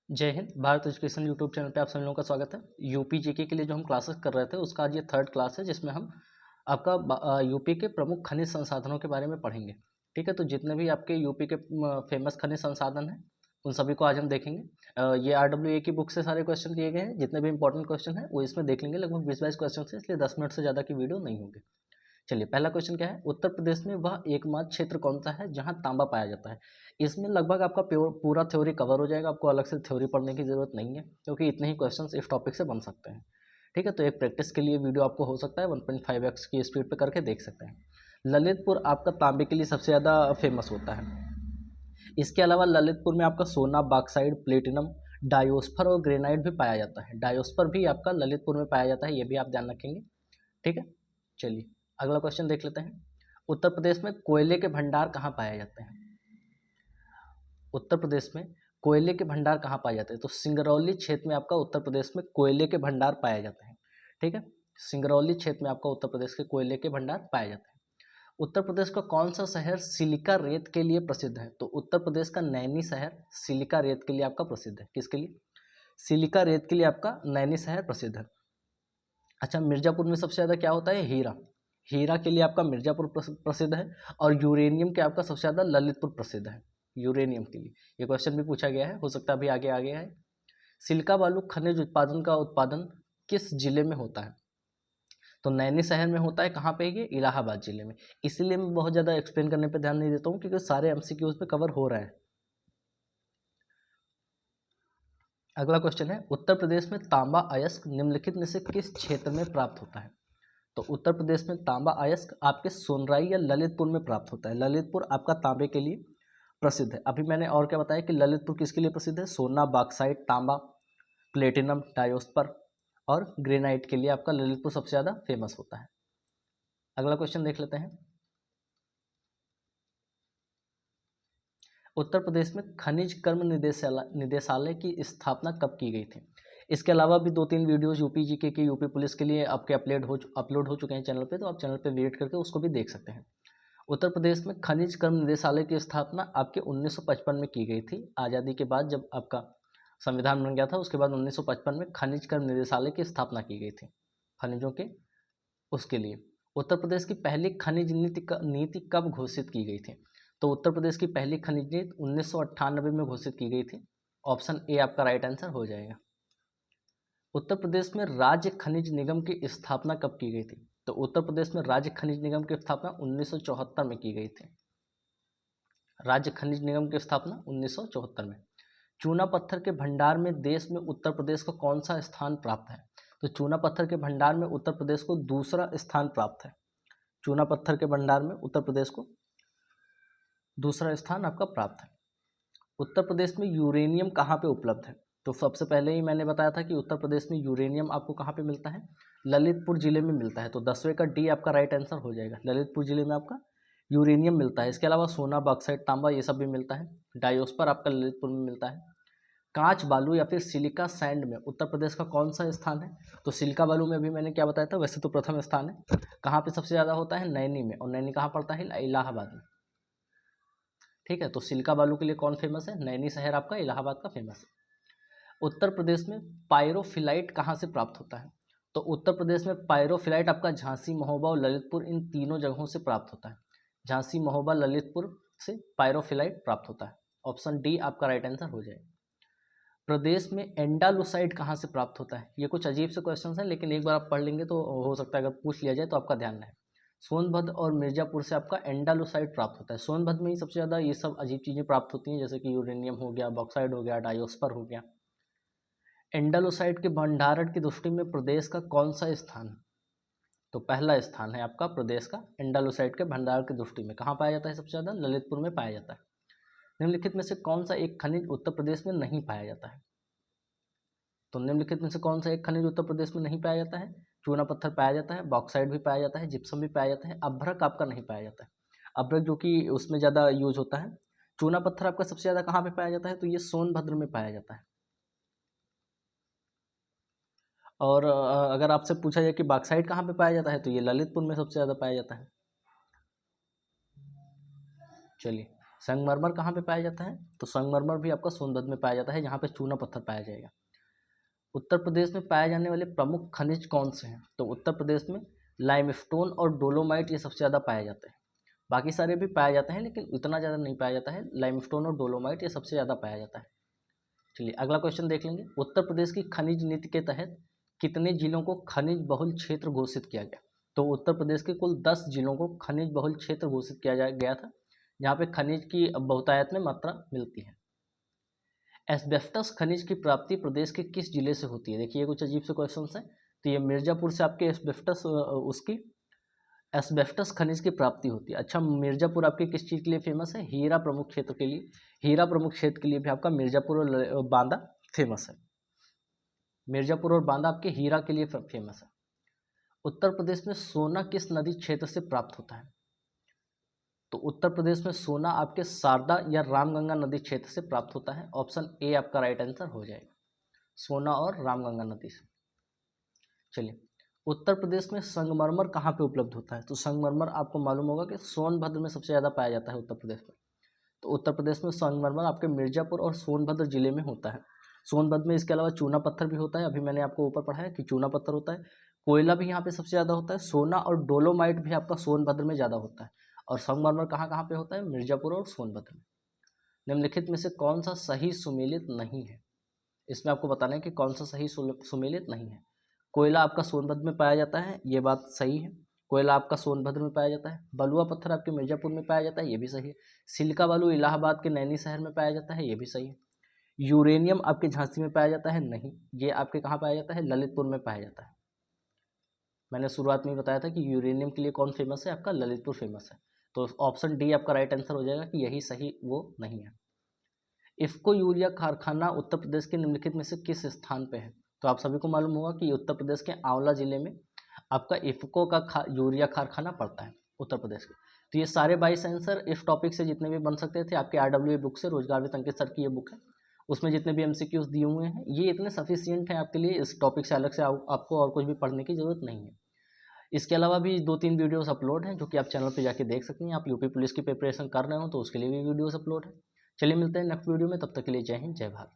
जय Hind. Bharat education YouTube channel पे आप सभी लोगों का स्वागत है। यूपी जीके के लिए जो हम क्लासेस कर रहे थे उसका आज ये थर्ड क्लास है, जिसमें हम आपका यूपी के प्रमुख खनिज संसाधनों के बारे में पढ़ेंगे। ठीक है, तो जितने भी आपके यूपी के फेमस खनिज संसाधन हैं उन सभी को आज हम देखेंगे। ये RWA की बुक से सारे क्वेश्चन दिए गए हैं, जितने भी इंपॉर्टेंट क्वेश्चन हैं वो इसमें देख लेंगे। लगभग 20-22 क्वेश्चन है, इसलिए 10 मिनट से ज़्यादा की वीडियो नहीं होगी। चलिए, पहला क्वेश्चन क्या है। उत्तर प्रदेश में वह एकमात्र क्षेत्र कौन सा है जहां तांबा पाया जाता है। इसमें लगभग आपका पूरा थ्योरी कवर हो जाएगा, आपको अलग से थ्योरी पढ़ने की जरूरत नहीं है, क्योंकि इतने ही क्वेश्चंस इस टॉपिक से बन सकते हैं। ठीक है, तो एक प्रैक्टिस के लिए वीडियो आपको हो सकता है 1.5x की स्पीड पे करके देख सकते हैं। ललितपुर आपका तांबे के लिए सबसे ज़्यादा फेमस होता है। इसके अलावा ललितपुर में आपका सोना, बॉक्साइट, प्लेटिनम, डायोस्फर और ग्रेनाइट भी पाया जाता है। डायोस्फर भी आपका ललितपुर में पाया जाता है, ये भी आप ध्यान रखेंगे। ठीक है, चलिए अगला क्वेश्चन देख लेते हैं। उत्तर प्रदेश में कोयले के भंडार कहाँ पाए जाते हैं। उत्तर प्रदेश में कोयले के भंडार कहाँ पाए जाते हैं, तो सिंगरौली क्षेत्र में आपका उत्तर प्रदेश में कोयले के भंडार पाए जाते हैं। ठीक है, सिंगरौली क्षेत्र में आपका उत्तर प्रदेश के कोयले के भंडार पाए जाते हैं। उत्तर प्रदेश का कौन सा शहर सिलिका रेत के लिए प्रसिद्ध है, तो उत्तर प्रदेश का नैनी शहर सिलिका रेत के लिए आपका प्रसिद्ध है। किसके लिए? सिलिका रेत के लिए आपका नैनी शहर प्रसिद्ध है। अच्छा, मिर्जापुर में सबसे ज़्यादा क्या होता है? हीरा। हीरा के लिए आपका मिर्जापुर प्रसिद्ध है, और यूरेनियम के आपका सबसे ज़्यादा ललितपुर प्रसिद्ध है। यूरेनियम के लिए ये क्वेश्चन भी पूछा गया है, हो सकता है अभी आगे आ गया है। सिलिका बालू खनिज उत्पादन का उत्पादन किस जिले में होता है, तो नैनी शहर में होता है। कहाँ पे? ये इलाहाबाद जिले में। इसीलिए मैं बहुत ज़्यादा एक्सप्लेन करने पे ध्यान नहीं देता हूँ, क्योंकि सारे MCQs पे कवर हो रहा है। अगला क्वेश्चन है, उत्तर प्रदेश में तांबा अयस्क निम्नलिखित में से किस क्षेत्र में प्राप्त होता है, तो उत्तर प्रदेश में तांबा अयस्क आपके सोनराई या ललितपुर में प्राप्त होता है। ललितपुर आपका तांबे के लिए प्रसिद्ध है। अभी मैंने और क्या बताया कि ललितपुर किसके लिए प्रसिद्ध है? सोना, बॉक्साइट, तांबा, प्लेटिनम, डायोस्पर और ग्रेनाइट के लिए आपका ललितपुर सबसे ज़्यादा फेमस होता है। अगला क्वेश्चन देख लेते हैं। उत्तर प्रदेश में खनिज कर्म निदेशालय की स्थापना कब की गई थी? इसके अलावा भी 2-3 वीडियोस यूपी जीके के, यूपी पुलिस के लिए आपके अपलोड हो चुके हैं चैनल पे, तो आप चैनल पे विजिट करके उसको भी देख सकते हैं। उत्तर प्रदेश में खनिज कर्म निदेशालय की स्थापना आपके 1955 में की गई थी। आज़ादी के बाद जब आपका संविधान बन गया था, उसके बाद 1955 में खनिज कर्म निदेशालय की स्थापना की गई थी, खनिजों के उसके लिए। उत्तर प्रदेश की पहली खनिज नीति कब घोषित की गई थी, तो उत्तर प्रदेश की पहली खनिज नीति 1998 में घोषित की गई थी। ऑप्शन ए आपका राइट आंसर हो जाएगा। उत्तर प्रदेश में राज्य खनिज निगम की स्थापना कब की गई थी, तो उत्तर प्रदेश में राज्य खनिज निगम की स्थापना 1974 में की गई थी। राज्य खनिज निगम की स्थापना 1974 में। चूना पत्थर के भंडार में देश में उत्तर प्रदेश को कौन सा स्थान प्राप्त है, तो चूना पत्थर के भंडार में उत्तर प्रदेश को दूसरा स्थान प्राप्त है। चूना पत्थर के भंडार में उत्तर प्रदेश को दूसरा स्थान आपका प्राप्त है। उत्तर प्रदेश में यूरेनियम कहाँ पे उपलब्ध है, तो सबसे पहले ही मैंने बताया था कि उत्तर प्रदेश में यूरेनियम आपको कहाँ पे मिलता है? ललितपुर जिले में मिलता है। तो 10वें का डी आपका राइट आंसर हो जाएगा। ललितपुर जिले में आपका यूरेनियम मिलता है। इसके अलावा सोना, बॉक्साइट, तांबा ये सब भी मिलता है। डायोस्पर आपका ललितपुर में मिलता है। कांच बालू या फिर सिलिका सैंड में उत्तर प्रदेश का कौन सा स्थान है, तो सिलिका बालू में भी मैंने क्या बताया था, वैसे तो प्रथम स्थान है। कहाँ पे सबसे ज़्यादा होता है? नैनी में। और नैनी कहाँ पड़ता है? इलाहाबाद में। ठीक है, तो सिलिका बालू के लिए कौन फेमस है? नैनी शहर आपका इलाहाबाद का फेमस है। उत्तर प्रदेश में पायरोफिलाइट कहाँ से प्राप्त होता है, तो उत्तर प्रदेश में पायरोफिलाइट आपका झांसी, महोबा और ललितपुर इन तीनों जगहों से प्राप्त होता है। झांसी, महोबा, ललितपुर से पायरोफिलाइट प्राप्त होता है। ऑप्शन डी आपका राइट आंसर हो जाएगा। प्रदेश में एंडालुसाइड कहाँ से प्राप्त होता है? ये कुछ अजीब से क्वेश्चन हैं, लेकिन एक बार आप पढ़ लेंगे तो हो सकता है अगर पूछ लिया जाए तो आपका ध्यान रहे। सोनभद्र और मिर्जापुर से आपका एंडालुसाइड प्राप्त होता है। सोनभद्र में ही सबसे ज़्यादा ये सब अजीब चीज़ें प्राप्त होती हैं, जैसे कि यूरेनियम हो गया, बॉक्साइड हो गया, डायोस्पर हो गया। एंडालुसाइड के भंडारण की दृष्टि में प्रदेश का कौन सा स्थान है, तो पहला स्थान है आपका प्रदेश का एंडालुसाइड के भंडारण की दृष्टि में। कहाँ पाया जाता है? सबसे ज़्यादा ललितपुर में पाया जाता है। निम्नलिखित में से कौन सा एक खनिज उत्तर प्रदेश में नहीं पाया जाता है, तो निम्नलिखित में से कौन सा एक खनिज उत्तर प्रदेश में नहीं पाया जाता है? चूना पत्थर पाया जाता है, बॉक्साइड भी पाया जाता है, जिप्सम भी पाया जाता है, अभ्रक आपका नहीं पाया जाता है। अभ्रक जो कि उसमें ज़्यादा यूज होता है। चूना पत्थर आपका सबसे ज़्यादा कहाँ पे पाया जाता है, तो ये सोनभद्र में पाया जाता है। और अगर आपसे पूछा जाए कि बॉक्साइड कहाँ पे पाया जाता है, तो ये ललितपुर में सबसे ज़्यादा पाया जाता है। चलिए संगमरमर कहाँ पे पाया जाता है? तो संगमरमर भी आपका सोनभद्र में पाया जाता है, जहाँ पे चूना पत्थर पाया जाएगा। उत्तर प्रदेश में पाए जाने वाले प्रमुख खनिज कौन से हैं? तो उत्तर प्रदेश में लाइमस्टोन और डोलोमाइट ये सबसे ज़्यादा पाए जाते हैं। बाकी सारे भी पाए जाते हैं लेकिन इतना ज़्यादा नहीं पाया जाता है। लाइमस्टोन और डोलोमाइट ये सबसे ज़्यादा पाया जाता है। चलिए अगला क्वेश्चन देख लेंगे। उत्तर प्रदेश की खनिज नीति के तहत कितने जिलों को खनिज बहुल क्षेत्र घोषित किया गया? तो उत्तर प्रदेश के कुल 10 जिलों को खनिज बहुल क्षेत्र घोषित किया गया था, जहाँ पे खनिज की बहुतायत में मात्रा मिलती है। एस्बेस्टस खनिज की प्राप्ति प्रदेश के किस जिले से होती है? देखिए कुछ अजीब से क्वेश्चन है। तो ये मिर्जापुर से आपके एस्बेस्टस खनिज की प्राप्ति होती है। अच्छा, मिर्जापुर आपके किस चीज़ के लिए फेमस है? हीरा प्रमुख क्षेत्र के लिए। हीरा प्रमुख क्षेत्र के लिए भी आपका मिर्जापुर और बांदा फेमस है। मिर्जापुर और बांदा आपके हीरा के लिए फेमस है। उत्तर प्रदेश में सोना किस नदी क्षेत्र से प्राप्त होता है? तो उत्तर प्रदेश में सोना आपके शारदा या रामगंगा नदी क्षेत्र से प्राप्त होता है। ऑप्शन ए आपका राइट आंसर हो जाएगा, सोना और रामगंगा नदी से। चलिए, उत्तर प्रदेश में संगमरमर कहाँ पे उपलब्ध होता है? तो संगमरमर आपको मालूम होगा कि सोनभद्र में सबसे ज़्यादा पाया जाता है उत्तर प्रदेश में। तो उत्तर प्रदेश में संगमरमर आपके मिर्जापुर और सोनभद्र जिले में होता है। सोनभद्र में इसके अलावा चूना पत्थर भी होता है, अभी मैंने आपको ऊपर पढ़ा है कि चूना पत्थर होता है। कोयला भी यहाँ पे सबसे ज़्यादा होता है। सोना और डोलोमाइट भी आपका सोनभद्र में ज़्यादा होता है। और संगमरमर कहाँ कहाँ पे होता है? मिर्जापुर और सोनभद्र में। निम्नलिखित में से कौन सा सही सुमेलित नहीं है? इसमें आपको बताना है कि कौन सा सही सुमेलित नहीं है। कोयला आपका सोनभद्र में पाया जाता है, ये बात सही है। कोयला आपका सोनभद्र में पाया जाता है। बलुआ पत्थर आपके मिर्जापुर में पाया जाता है, ये भी सही है। सिलिका बालू इलाहाबाद के नैनी शहर में पाया जाता है, ये भी सही है। यूरेनियम आपके झांसी में पाया जाता है, नहीं। ये आपके कहाँ पाया जाता है? ललितपुर में पाया जाता है। मैंने शुरुआत में बताया था कि यूरेनियम के लिए कौन फेमस है? आपका ललितपुर फेमस है। तो ऑप्शन डी आपका राइट आंसर हो जाएगा कि यही सही वो नहीं है। इफ्को यूरिया कारखाना उत्तर प्रदेश के निम्नलिखित में से किस स्थान पे है? तो आप सभी को मालूम होगा कि उत्तर प्रदेश के आंवला जिले में आपका इफ्को का यूरिया कारखाना पड़ता है उत्तर प्रदेश के। तो ये सारे 22 आंसर इस टॉपिक से जितने भी बन सकते थे आपके RWA बुक से, रोजगार विद अंकित सर की ये बुक है, उसमें जितने भी MCQs दिए हुए हैं ये इतने सफिशियंट हैं आपके लिए। इस टॉपिक से अलग से आपको और कुछ भी पढ़ने की ज़रूरत नहीं है। इसके अलावा भी 2-3 वीडियोस अपलोड हैं जो कि आप चैनल पे जाके देख सकते हैं। आप यूपी पुलिस की प्रिपरेशन कर रहे हो तो उसके लिए भी वीडियोस अपलोड है। चलिए मिलते हैं नेक्स्ट वीडियो में, तब तक के लिए जय हिंद जय भारत।